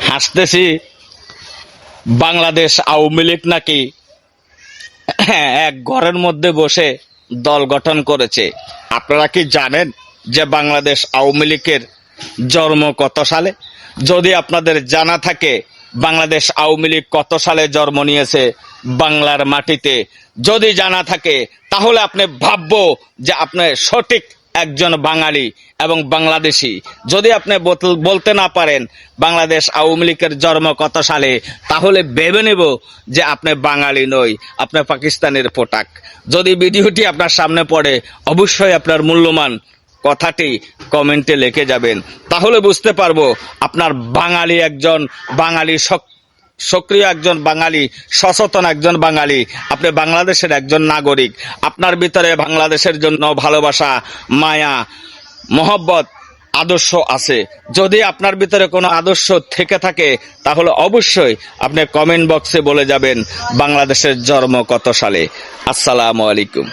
হাসতেছি, বাংলাদেশ আওয়ামী লীগ নাকি এক ঘরের মধ্যে বসে দল গঠন করেছে। আপনারা কি জানেন যে বাংলাদেশ আওয়ামী লীগের জন্ম কত সালে? যদি আপনাদের জানা থাকে বাংলাদেশ আওয়ামী লীগ কত সালে জন্ম নিয়েছে বাংলার মাটিতে, যদি জানা থাকে তাহলে আপনি ভাববো যে আপনি সঠিক একজন বাঙালি এবং বাংলাদেশি। যদি আপনি বলতে না পারেন বাংলাদেশ আওয়ামী লীগের জন্ম কত সালে, তাহলে ভেবে নেব যে আপনি বাঙালি নই, আপনি পাকিস্তানের পোটাক। যদি ভিডিওটি আপনার সামনে পড়ে অবশ্যই আপনার মূল্যবান কথাটি কমেন্টে লিখে যাবেন, তাহলে বুঝতে পারবো আপনার বাঙালি একজন বাঙালি সক্রিয় একজন বাঙালি, সচেতন একজন বাঙালি, আপনি বাংলাদেশের একজন নাগরিক। আপনার ভিতরে বাংলাদেশের জন্য ভালোবাসা, মায়া, মহব্বত, আদর্শ আছে। যদি আপনার ভিতরে কোনো আদর্শ থেকে থাকে তাহলে অবশ্যই আপনি কমেন্ট বক্সে বলে যাবেন বাংলাদেশের জন্ম কত সালে। আসসালামু আলাইকুম।